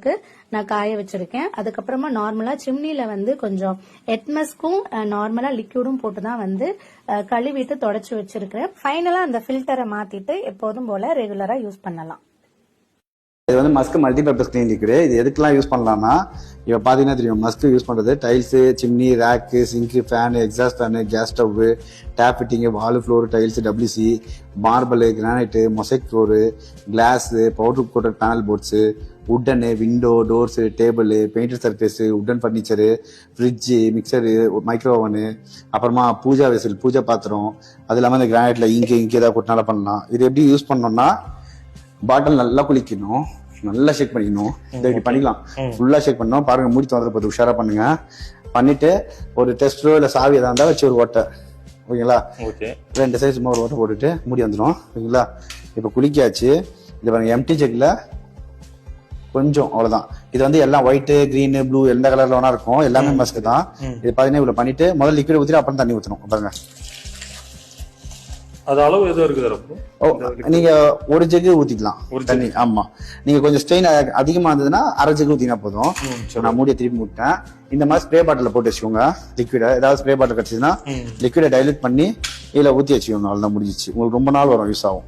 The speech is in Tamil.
அளவுக்கு நான் காய வச்சிருக்கேன். அதுக்கப்புறமா நார்மலா சிம்னில வந்து கொஞ்சம் எட்மஸ்க்கும் நார்மலா லிக்யூடும் போட்டுதான் வந்து கழுவிட்டு தொடச்சு வச்சிருக்கேன். ஃபைனலா அந்த ஃபில்டரை மாத்திட்டு எப்போதும் போல ரெகுலரா யூஸ் பண்ணலாம். இது வந்து மஸ்க் மல்டிபர்பஸ் கிளீன் லிக்விட். இது எதுக்கெல்லாம் யூஸ் பண்ணலாம்னா, இப்போ பார்த்தீங்கன்னா தெரியும் மஸ்க் யூஸ் பண்ணுறது tiles, chimney, rack, sink, fan, exhaust fan, gas stove, tap fitting, wall floor tiles, WC, marble, granite, mosaic floor, glass, powder coated panel boards, wooden, window, doors, table, painted surface, wooden furniture, fridge, mixer, micro oven, அப்புறமா பூஜா வெசல், பூஜா பாத்திரம், அது இல்லாமல் இந்த கிரானைட்ல இங்கே ஏதாவது கொட்டினால பண்ணலாம். இது எப்படி யூஸ் பண்ணோம்னா, பாட்டில் நல்லா குளிக்கணும், நல்லா ஷேக் பண்ணிக்கணும். இதை இப்படி பண்ணிக்கலாம். ஃபுல்லா ஷேக் பண்ணணும். பாருங்க, மூடி திறந்து பார்த்து உஷாரா பண்ணுங்க. பண்ணிட்டு ஒரு டெஸ்டரோ இல்ல சாவி எதாவது இருந்தா வச்சு ஒரு ஓட்டை, ஓகேங்களா? 2 சைஸ் சும்மா ஒரு ஓட்டை போட்டுட்டு மூடி வந்துடும், ஓகேங்களா? இப்ப குளிக்காச்சு. இது பாருங்க, எம்டி ஜெக்ல கொஞ்சம், அவ்வளவுதான். இது வந்து எல்லாம் ஒயிட், கிரீன், ப்ளூ எந்த கலர்ல வேணா இருக்கும், எல்லாமே மஸ்க் தான். இது பாத்தீங்கன்னா இவ்வளவு பண்ணிட்டு முதல்ல லிக்விட் ஊத்திட்டு அப்புறம் தண்ணி ஊற்றணும். பாருங்க, அது அளவு எதுவும் இருக்குது. நீங்க ஒரு ஜெக்கு ஊத்திக்கலாம் தண்ணி. ஆமா, நீங்க கொஞ்சம் ஸ்ட்ரெயின் அதிகமா இருந்ததுன்னா அரை ஜெக்கு ஊத்தினா போதும். நான் மூடியை திருப்பி மூட்டேன். இந்த மாதிரி ஸ்ப்ரே பாட்டில போட்டு வச்சுக்கோங்க. லிக்விட ஏதாவது ஸ்ப்ரே பாட்டில் கிடைச்சதுன்னா லிக்விட டைல்யூட் பண்ணி இதுல ஊத்தி வச்சுக்கோங்க. அவ்வளவுதான், முடிஞ்சிச்சு. உங்களுக்கு ரொம்ப நாள் வரும், யூஸ் ஆகும்.